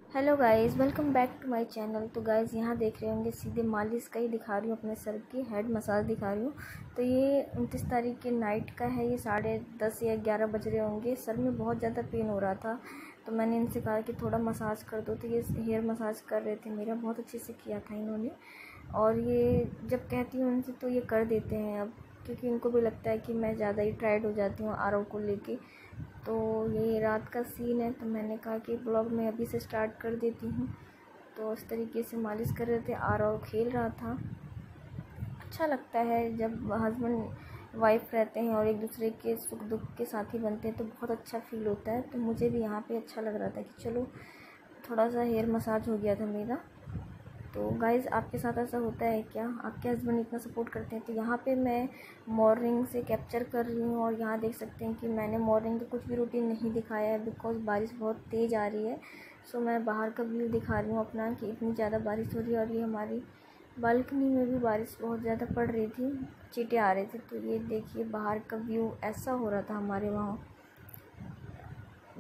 Hello guys, welcome back to my channel. तो guys यहाँ देख रहे होंगे सीधे मालिश का ही दिखा रही हूँ, अपने सर की हेड मसाज दिखा रही हूँ। तो ये 29 तारीख के नाइट का है। ये 10:30 या 11 बज रहे होंगे। सर में बहुत ज़्यादा पेन हो रहा था, तो मैंने इनसे कहा कि थोड़ा मसाज कर दो। तो ये हेयर मसाज कर रहे थे मेरा, बहुत अच्छे से किया था इन्होंने। और ये जब कहती हूँ उनसे तो ये कर देते हैं अब, क्योंकि इनको भी लगता है कि मैं ज़्यादा ही टायर्ड हो जाती हूँ आरव को लेके। तो ये रात का सीन है, तो मैंने कहा कि ब्लॉग मैं अभी से स्टार्ट कर देती हूँ। तो इस तरीके से मालिश कर रहे थे, आरव खेल रहा था। अच्छा लगता है जब हस्बैंड वाइफ रहते हैं और एक दूसरे के सुख दुख के साथी बनते हैं, तो बहुत अच्छा फील होता है। तो मुझे भी यहाँ पे अच्छा लग रहा था कि चलो थोड़ा सा हेयर मसाज हो गया था मेरा। तो गाइज़, आपके साथ ऐसा होता है क्या? आपके हस्बैंड इतना सपोर्ट करते हैं? तो यहाँ पे मैं मॉर्निंग से कैप्चर कर रही हूँ, और यहाँ देख सकते हैं कि मैंने मॉर्निंग का कुछ भी रूटीन नहीं दिखाया है, बिकॉज़ बारिश बहुत तेज़ आ रही है। सो मैं बाहर का व्यू दिखा रही हूँ अपना, कि इतनी ज़्यादा बारिश हो रही है। और ये हमारी बालकनी में भी बारिश बहुत ज़्यादा पड़ रही थी, छींटे आ रहे थे। तो ये देखिए बाहर का व्यू ऐसा हो रहा था हमारे वहाँ।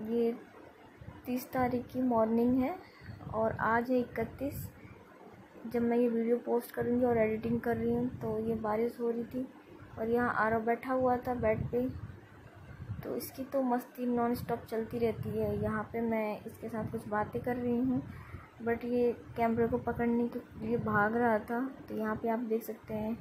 ये 30 तारीख की मॉर्निंग है और आज है 31। जब मैं ये वीडियो पोस्ट करूँगी और एडिटिंग कर रही हूँ तो ये बारिश हो रही थी। और यहाँ आरव बैठा हुआ था बेड पे, तो इसकी तो मस्ती नॉन स्टॉप चलती रहती है। यहाँ पे मैं इसके साथ कुछ बातें कर रही हूँ, बट ये कैमरे को पकड़ने के लिए भाग रहा था। तो यहाँ पे आप देख सकते हैं।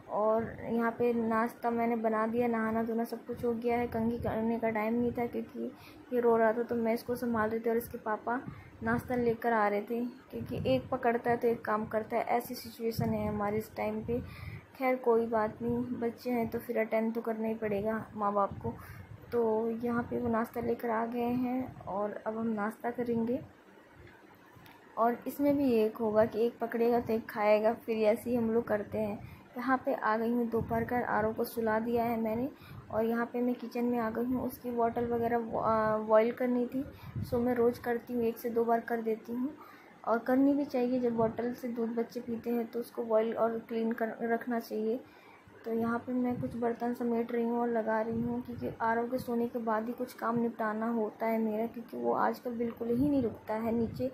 और यहाँ पे नाश्ता मैंने बना दिया, नहाना धोना सब कुछ हो गया है। कंघी करने का टाइम नहीं था क्योंकि ये रो रहा था, तो मैं इसको संभाल रही थी और इसके पापा नाश्ता लेकर आ रहे थे, क्योंकि एक पकड़ता है तो एक काम करता है। ऐसी सिचुएशन है हमारे इस टाइम पे। खैर कोई बात नहीं, बच्चे हैं तो फिर अटेंड तो करना ही पड़ेगा माँ बाप को। तो यहाँ पे वो नाश्ता लेकर आ गए हैं और अब हम नाश्ता करेंगे। और इसमें भी एक होगा कि एक पकड़ेगा तो एक खाएगा, फिर ऐसे ही हम लोग करते हैं। यहाँ पे आ गई हूँ दोपहर का, आरव को सुला दिया है मैंने। और यहाँ पे मैं किचन में आ गई हूँ, उसकी बॉटल वगैरह बॉईल करनी थी। सो मैं रोज़ करती हूँ, 1 से 2 बार कर देती हूँ, और करनी भी चाहिए। जब बॉटल से दूध बच्चे पीते हैं तो उसको बॉईल और क्लीन कर रखना चाहिए। तो यहाँ पे मैं कुछ बर्तन समेट रही हूँ और लगा रही हूँ, क्योंकि आरव के सोने के बाद ही कुछ काम निपटाना होता है मेरा, क्योंकि वो आजकल बिल्कुल ही नहीं रुकता है नीचे।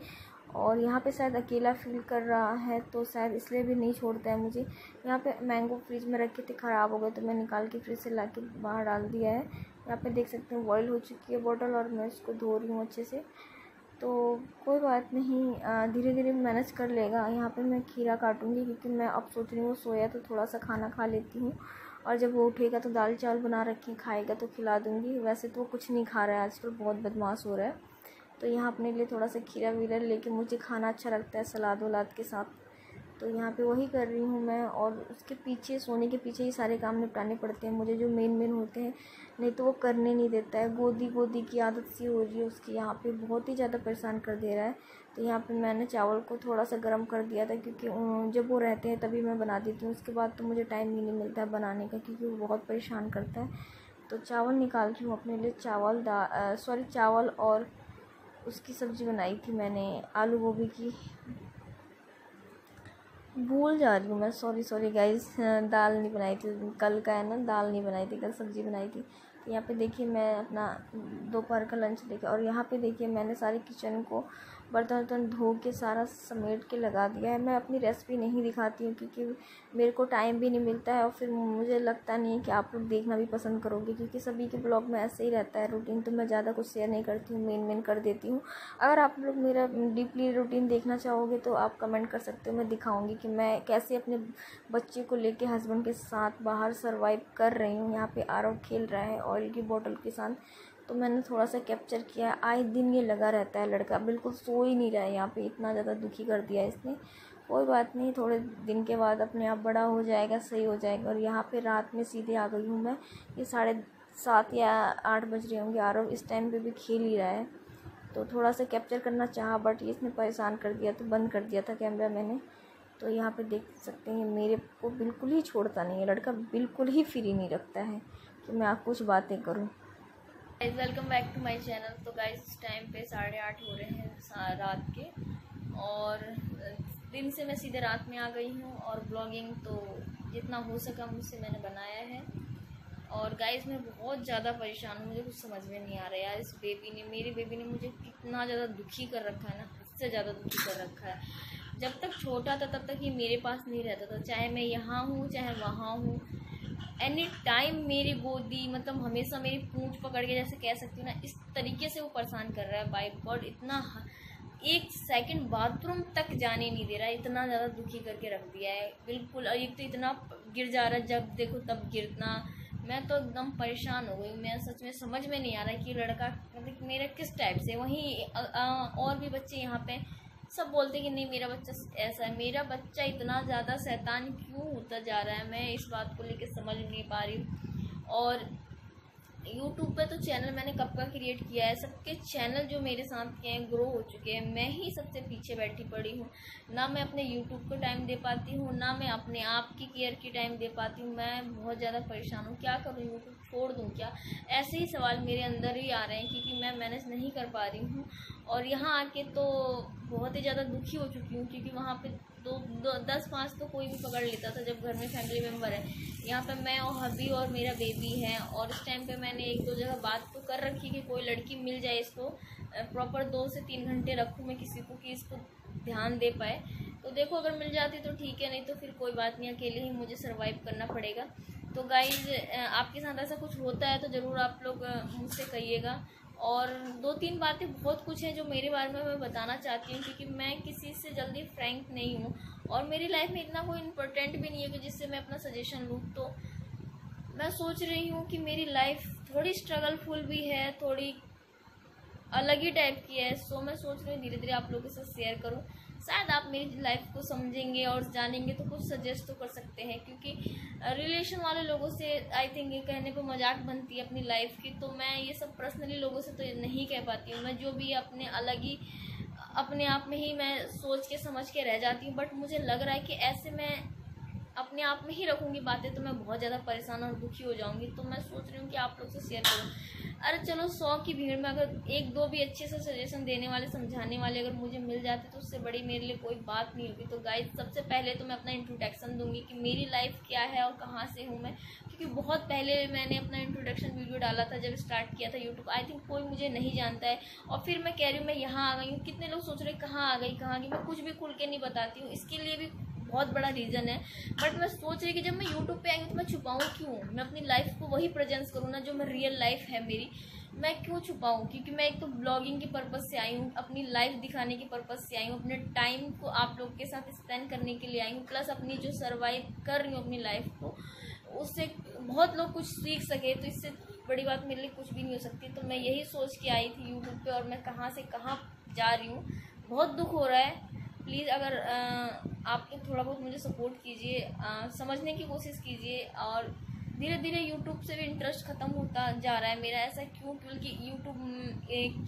और यहाँ पे शायद अकेला फील कर रहा है, तो शायद इसलिए भी नहीं छोड़ता है मुझे। यहाँ पे मैंगो फ्रिज में रखे थे, ख़राब हो गए, तो मैं निकाल के फ्रिज से ला के बाहर डाल दिया है। यहाँ पे देख सकते हैं बॉयल हो चुकी है बॉटल, और मैं इसको धो रही हूँ अच्छे से। तो कोई बात नहीं, धीरे धीरे मैनेज कर लेगा। यहाँ पे मैं खीरा काटूंगी, क्योंकि मैं अब सोच रही हूँ सोया तो थोड़ा सा खाना खा लेती हूँ, और जब वो उठेगा तो दाल चावल बना रखे खाएगा तो खिला दूँगी। वैसे तो वो कुछ नहीं खा रहा है आजकल, बहुत बदमाश हो रहा है। तो यहाँ अपने लिए थोड़ा सा खीरा वीरा लेके, मुझे खाना अच्छा लगता है सलाद वलाद के साथ, तो यहाँ पे वही कर रही हूँ मैं। और उसके पीछे, सोने के पीछे ही सारे काम निपटाने पड़ते हैं मुझे, जो मेन होते हैं, नहीं तो वो करने नहीं देता है। गोदी की आदत सी हो रही है उसकी, यहाँ पे बहुत ही ज़्यादा परेशान कर दे रहा है। तो यहाँ पे मैंने चावल को थोड़ा सा गर्म कर दिया था, क्योंकि जब वो रहते हैं तभी मैं बना देती हूँ, उसके बाद तो मुझे टाइम ही नहीं मिलता है बनाने का, क्योंकि वो बहुत परेशान करता है। तो चावल निकाल रही हूँ अपने लिए, चावल और उसकी सब्ज़ी बनाई थी मैंने, आलू गोभी की। भूल जा रही हूँ मैं, सॉरी गाइस। दाल नहीं बनाई थी, कल का है ना, दाल नहीं बनाई थी, कल सब्ज़ी बनाई थी। तो यहाँ पे देखिए मैं अपना दोपहर का लंच लेके, और यहाँ पे देखिए मैंने सारे किचन को बर्तन वर्तन धो के सारा समेट के लगा दिया है। मैं अपनी रेसिपी नहीं दिखाती हूँ, क्योंकि मेरे को टाइम भी नहीं मिलता है, और फिर मुझे लगता नहीं है कि आप लोग देखना भी पसंद करोगे, क्योंकि सभी के ब्लॉग में ऐसे ही रहता है रूटीन। तो मैं ज़्यादा कुछ शेयर नहीं करती हूँ, मेन कर देती हूँ। अगर आप लोग मेरा डीपली रूटीन देखना चाहोगे तो आप कमेंट कर सकते हो, मैं दिखाऊंगी कि मैं कैसे अपने बच्चे को लेके हस्बैंड के साथ बाहर सरवाइव कर रही हूँ। यहाँ पे आरव खेल रहा है ऑयल की बोतल के साथ, तो मैंने थोड़ा सा कैप्चर किया है। आए दिन ये लगा रहता है लड़का, बिल्कुल सो ही नहीं रहा है। यहाँ पे इतना ज़्यादा दुखी कर दिया है इसने। कोई बात नहीं, थोड़े दिन के बाद अपने आप बड़ा हो जाएगा, सही हो जाएगा। और यहाँ पे रात में सीधे आ गई हूँ मैं, ये 7:30 या 8 बज रहे होंगे। आरव इस टाइम पे भी खेल ही रहा है, तो थोड़ा सा कैप्चर करना चाहा, बट ये इसने परेशान कर दिया, तो बंद कर दिया था कैमरा मैंने। तो यहाँ पे देख सकते हैं मेरे को बिल्कुल ही छोड़ता नहीं है लड़का, बिल्कुल ही फ्री नहीं रखता है कि मैं आप कुछ बातें करूँ। Guys, welcome back to my channel. तो गाइस, इस टाइम पे 8:30 हो रहे हैं रात के, और दिन से मैं सीधे रात में आ गई हूँ। और ब्लॉगिंग तो जितना हो सका मुझसे मैंने बनाया है। और गाइस मैं बहुत ज़्यादा परेशान हूँ, मुझे कुछ समझ में नहीं आ रहा है यार। इस बेबी ने, मेरी बेबी ने मुझे कितना ज़्यादा दुखी कर रखा है ना, हद से ज़्यादा दुखी कर रखा है। जब तक छोटा था तब तक ये मेरे पास नहीं रहता था, चाहे मैं यहाँ हूँ चाहे वहाँ हूँ, एनी टाइम मेरी गोदी, मतलब हमेशा मेरी पूंछ पकड़ के, जैसे कह सकती हूँ ना, इस तरीके से वो परेशान कर रहा है। बाय गॉड, इतना एक सेकंड बाथरूम तक जाने नहीं दे रहा है, इतना ज़्यादा दुखी करके रख दिया है बिल्कुल। और एक तो इतना गिर जा रहा है, जब देखो तब गिरना। मैं तो एकदम परेशान हो गई। मैं सच में समझ में नहीं आ रहा है कि लड़का मतलब मेरा किस टाइप से। वहीं और भी बच्चे यहाँ पे सब बोलते हैं कि नहीं मेरा बच्चा ऐसा है। मेरा बच्चा इतना ज़्यादा शैतान क्यों होता जा रहा है, मैं इस बात को लेकर समझ नहीं पा रही हूँ। और यूट्यूब पे तो चैनल मैंने कब का क्रिएट किया है, सबके चैनल जो मेरे साथ के हैं ग्रो हो चुके हैं, मैं ही सबसे पीछे बैठी पड़ी हूँ। ना मैं अपने यूट्यूब को टाइम दे पाती हूँ, ना मैं अपने आप की केयर की टाइम दे पाती हूँ। मैं बहुत ज़्यादा परेशान हूँ, क्या करूँ, यूट्यूब छोड़ दूँ क्या? ऐसे ही सवाल मेरे अंदर ही आ रहे हैं, क्योंकि मैं मैनेज नहीं कर पा रही हूँ। और यहाँ आके तो बहुत ही ज़्यादा दुखी हो चुकी हूँ, क्योंकि वहाँ पे दो 10-5 तो कोई भी पकड़ लेता था जब घर में फैमिली मेम्बर है। यहाँ पे मैं और हबी और मेरा बेबी है। और इस टाइम पे मैंने 1-2 जगह बात तो कर रखी कि कोई लड़की मिल जाए, इसको प्रॉपर 2 से 3 घंटे रखूँ मैं किसी को, कि इसको ध्यान दे पाए। तो देखो अगर मिल जाती तो ठीक है, नहीं तो फिर कोई बात नहीं, अकेले ही मुझे सर्वाइव करना पड़ेगा। तो गाइज आपके साथ ऐसा कुछ होता है तो ज़रूर आप लोग मुझसे कहिएगा। और 2-3 बातें बहुत कुछ हैं जो मेरे बारे में मैं बताना चाहती हूँ, क्योंकि मैं किसी से जल्दी फ्रैंक नहीं हूँ, और मेरी लाइफ में इतना कोई इम्पोर्टेंट भी नहीं है कि जिससे मैं अपना सजेशन लूँ। तो मैं सोच रही हूँ कि मेरी लाइफ थोड़ी स्ट्रगलफुल भी है, थोड़ी अलग ही टाइप की है। सो मैं सोच रही हूँ धीरे धीरे आप लोगों के साथ शेयर करूँ, शायद आप मेरी लाइफ को समझेंगे और जानेंगे तो कुछ सजेस्ट तो कर सकते हैं। क्योंकि रिलेशन वाले लोगों से आई थिंक ये कहने पर मजाक बनती है अपनी लाइफ की, तो मैं ये सब पर्सनली लोगों से तो नहीं कह पाती हूँ। मैं जो भी अपने अलग ही अपने आप में ही मैं सोच के समझ के रह जाती हूँ। बट मुझे लग रहा है कि ऐसे मैं अपने आप में ही रखूँगी बातें तो मैं बहुत ज़्यादा परेशान और दुखी हो जाऊँगी। तो मैं सोच रही हूँ कि आप लोग से शेयर करूँ। अरे चलो 100 की भीड़ में अगर 1-2 भी अच्छे से सजेशन देने वाले, समझाने वाले अगर मुझे मिल जाते तो उससे बड़ी मेरे लिए कोई बात नहीं होगी। तो गाइस सबसे पहले तो मैं अपना इंट्रोडक्शन दूंगी कि मेरी लाइफ क्या है और कहाँ से हूँ मैं, क्योंकि बहुत पहले मैंने अपना इंट्रोडक्शन वीडियो डाला था जब स्टार्ट किया था यूट्यूब। आई थिंक कोई मुझे नहीं जानता है, और फिर मैं कह रही हूँ मैं यहाँ आ गई हूँ। कितने लोग सोच रहे कहाँ आ गई कहाँ आ गई। मैं कुछ भी खुल के नहीं बताती हूँ, इसके लिए भी बहुत बड़ा रीज़न है। बट मैं सोच रही कि जब मैं यूट्यूब पे आई हूँ तो मैं छुपाऊँ क्यों, मैं अपनी लाइफ को वही प्रेजेंस करूँ ना जो मैं रियल लाइफ है मेरी, मैं क्यों छुपाऊँ? क्योंकि मैं एक तो ब्लॉगिंग के पर्पज़ से आई हूँ, अपनी लाइफ दिखाने के पर्पज़ से आई हूँ, अपने टाइम को आप लोग के साथ स्पेंड करने के लिए आई हूँ, प्लस अपनी जो सर्वाइव कर रही हूँ अपनी लाइफ को, उससे बहुत लोग कुछ सीख सके। तो इससे बड़ी बात मेरे लिए कुछ भी नहीं हो सकती। तो मैं यही सोच के आई थी यूट्यूब पे, और मैं कहाँ से कहाँ जा रही हूँ। बहुत दुख हो रहा है। प्लीज़ अगर आप लोग थोड़ा बहुत मुझे सपोर्ट कीजिए, समझने की कोशिश कीजिए। और धीरे धीरे यूट्यूब से भी इंटरेस्ट ख़त्म होता जा रहा है मेरा। ऐसा क्यों? क्योंकि यूट्यूब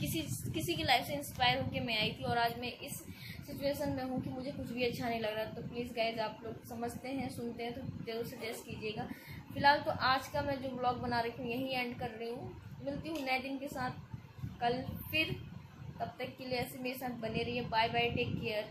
किसी की लाइफ से इंस्पायर होकर मैं आई थी, और आज मैं इस सिचुएशन में हूँ कि मुझे कुछ भी अच्छा नहीं लग रहा। तो प्लीज़ गाइज आप लोग समझते हैं, सुनते हैं तो जरूर सजेस्ट कीजिएगा। फिलहाल तो आज का मैं जो ब्लॉग बना रही हूँ यहीं एंड कर रही हूँ। मिलती हूँ नए दिन के साथ कल फिर। तब तक के लिए ऐसे मेरे साथ बने रहिए। Bye bye, take care.